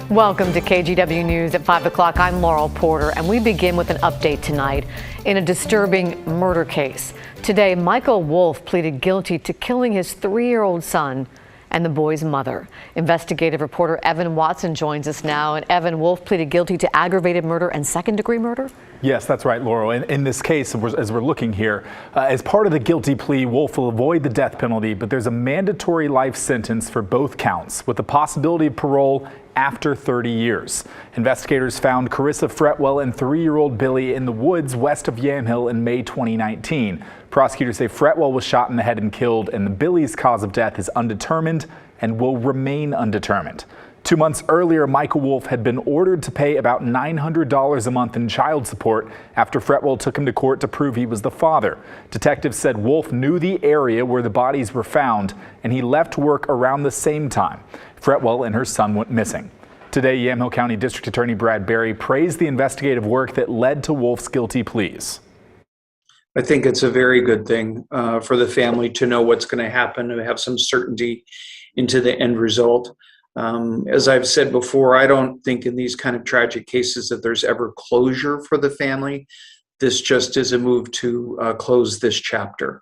Welcome to KGW News at 5 o'clock. I'm Laurel Porter, and we begin with an update tonight in a disturbing murder case. Today, Michael Wolf pleaded guilty to killing his 3-year-old son and the boy's mother. Investigative reporter Evan Watson joins us now. And Evan, Wolf pleaded guilty to aggravated murder and second-degree murder? Yes, that's right, Laurel. In this case, as we're looking here, as part of the guilty plea, Wolf will avoid the death penalty, but there's a mandatory life sentence for both counts with the possibility of parole after 30 years. Investigators found Carissa Fretwell and 3-year-old Billy in the woods west of Yamhill in May 2019. Prosecutors say Fretwell was shot in the head and killed, and Billy's cause of death is undetermined and will remain undetermined. 2 months earlier, Michael Wolf had been ordered to pay about $900 a month in child support after Fretwell took him to court to prove he was the father. Detectives said Wolf knew the area where the bodies were found, and he left work around the same time. Fretwell and her son went missing. Today, Yamhill County District Attorney Brad Berry praised the investigative work that led to Wolf's guilty pleas. I think it's a very good thing for the family to know what's going to happen and have some certainty into the end result. As I've said before, I don't think in these kind of tragic cases that there's ever closure for the family. This just is a move to close this chapter.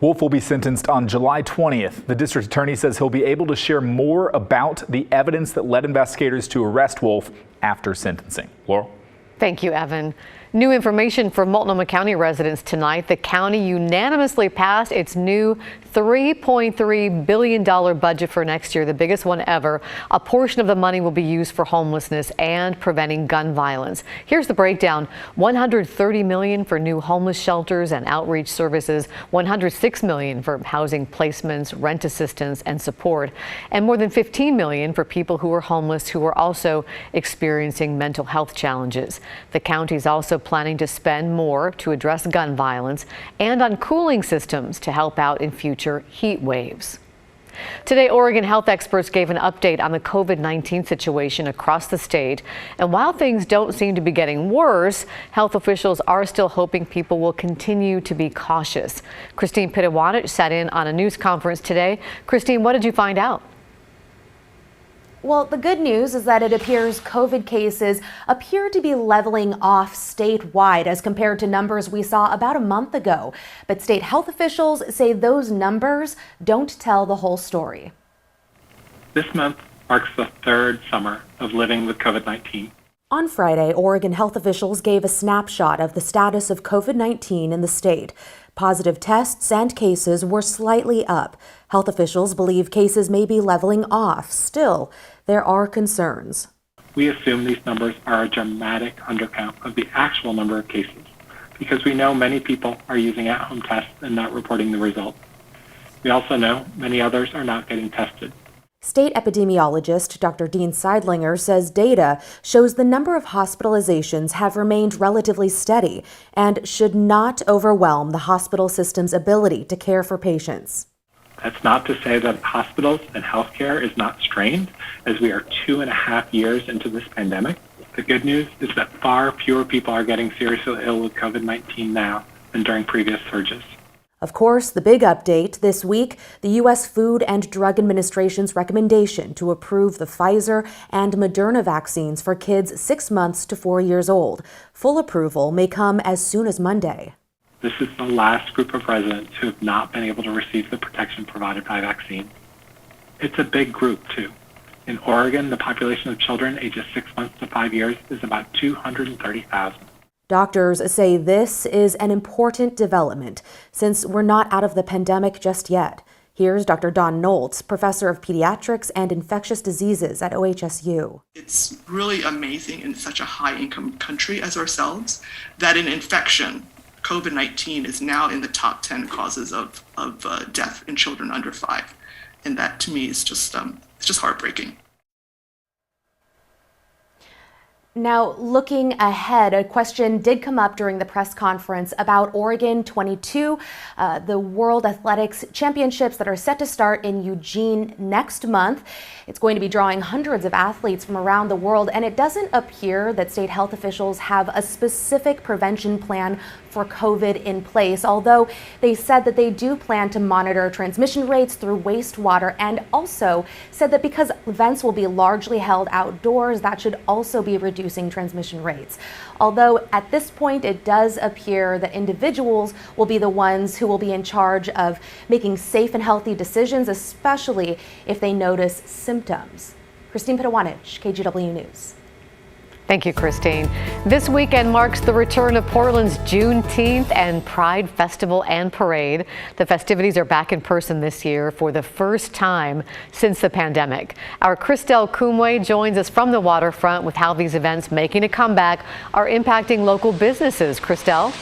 Wolf will be sentenced on July 20th. The district attorney says he'll be able to share more about the evidence that led investigators to arrest Wolf after sentencing. Laurel? Thank you, Evan. New information for Multnomah County residents tonight. The county unanimously passed its new $3.3 billion budget for next year, the biggest one ever. A portion of the money will be used for homelessness and preventing gun violence. Here's the breakdown. $130 million for new homeless shelters and outreach services, $106 million for housing placements, rent assistance and support, and more than $15 million for people who are homeless who are also experiencing mental health challenges. The county's also planning to spend more to address gun violence and on cooling systems to help out in future heat waves. Today, Oregon health experts gave an update on the COVID-19 situation across the state. And while things don't seem to be getting worse, health officials are still hoping people will continue to be cautious. Christine Pitawanich sat in on a news conference today. Christine, what did you find out? Well, the good news is that it appears COVID cases appear to be leveling off statewide as compared to numbers we saw about a month ago. But state health officials say those numbers don't tell the whole story. This month marks the third summer of living with COVID-19. On Friday, Oregon health officials gave a snapshot of the status of COVID-19 in the state. Positive tests and cases were slightly up. Health officials believe cases may be leveling off. Still, there are concerns. We assume these numbers are a dramatic undercount of the actual number of cases because we know many people are using at-home tests and not reporting the results. We also know many others are not getting tested. State epidemiologist Dr. Dean Seidlinger says data shows the number of hospitalizations have remained relatively steady and should not overwhelm the hospital system's ability to care for patients. That's not to say that hospitals and healthcare is not strained, as we are 2.5 years into this pandemic. The good news is that far fewer people are getting seriously ill with COVID-19 now than during previous surges. Of course, the big update this week, the U.S. Food and Drug Administration's recommendation to approve the Pfizer and Moderna vaccines for kids 6 months to 4 years old. Full approval may come as soon as Monday. This is the last group of residents who have not been able to receive the protection provided by vaccines. It's a big group, too. In Oregon, the population of children ages 6 months to 5 years is about 230,000. Doctors say this is an important development since we're not out of the pandemic just yet. Here's Dr. Don Noltz, professor of pediatrics and infectious diseases at OHSU. It's really amazing in such a high-income country as ourselves that an infection, COVID-19, is now in the top 10 causes of death in children under 5. And that, to me, is just heartbreaking. Now, looking ahead, a question did come up during the press conference about Oregon 22, the World Athletics Championships that are set to start in Eugene next month. It's going to be drawing hundreds of athletes from around the world, and it doesn't appear that state health officials have a specific prevention plan for COVID in place, although they said that they do plan to monitor transmission rates through wastewater, and also said that because events will be largely held outdoors, that should also be reducing transmission rates. Although at this point, it does appear that individuals will be the ones who will be in charge of making safe and healthy decisions, especially if they notice symptoms. Christine Pitawanich, KGW News. Thank you, Christine. This weekend marks the return of Portland's Juneteenth and Pride Festival and Parade. The festivities are back in person this year for the first time since the pandemic. Our Christelle Kumwe joins us from the waterfront with how these events making a comeback are impacting local businesses. Christelle?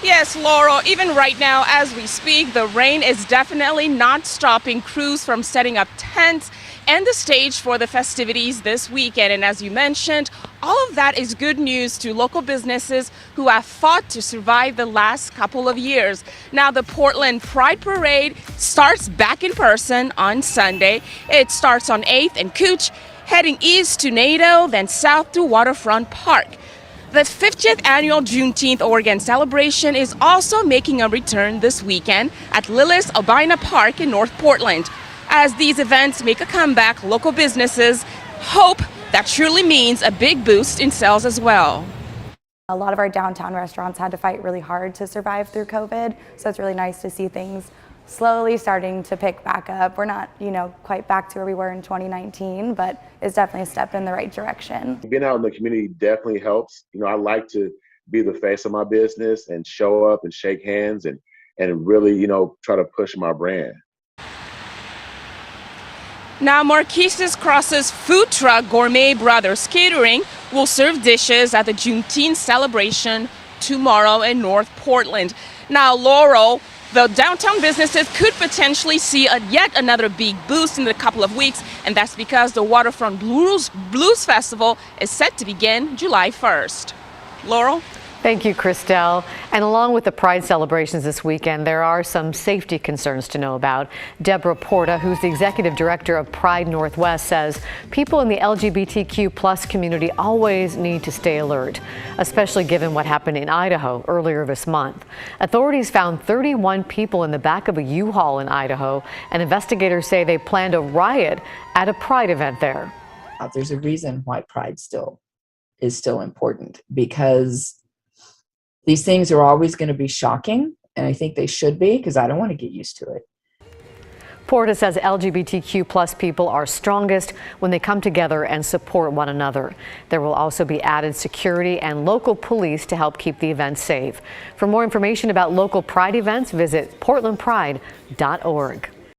Yes, Laurel, even right now as we speak, the rain is definitely not stopping crews from setting up tents and the stage for the festivities this weekend. And as you mentioned, all of that is good news to local businesses who have fought to survive the last couple of years. Now, the Portland Pride Parade starts back in person on Sunday. It starts on 8th and Cooch, heading east to NATO, then south to Waterfront Park. The 50th annual Juneteenth Oregon celebration is also making a return this weekend at Lillis Albina Park in North Portland. As these events make a comeback, local businesses hope that truly means a big boost in sales as well. A lot of our downtown restaurants had to fight really hard to survive through COVID, so it's really nice to see things slowly starting to pick back up. We're not, quite back to where we were in 2019, but it's definitely a step in the right direction. Being out in the community definitely helps. I like to be the face of my business and show up and shake hands and really, try to push my brand. Now, Marquise's Cross's food truck Gourmet Brothers Catering will serve dishes at the Juneteenth celebration tomorrow in North Portland. Now, Laurel, the downtown businesses could potentially see yet another big boost in a couple of weeks, and that's because the Waterfront Blues Festival is set to begin July 1st. Laurel? Thank you, Christelle. And along with the Pride celebrations this weekend, there are some safety concerns to know about. Deborah Porta, who's the executive director of Pride Northwest, says people in the LGBTQ plus community always need to stay alert, especially given what happened in Idaho earlier this month. Authorities found 31 people in the back of a U-Haul in Idaho, and investigators say they planned a riot at a Pride event there. There's a reason why Pride is still important, because these things are always going to be shocking, and I think they should be, because I don't want to get used to it. Porta says LGBTQ plus people are strongest when they come together and support one another. There will also be added security and local police to help keep the event safe. For more information about local Pride events, visit portlandpride.org.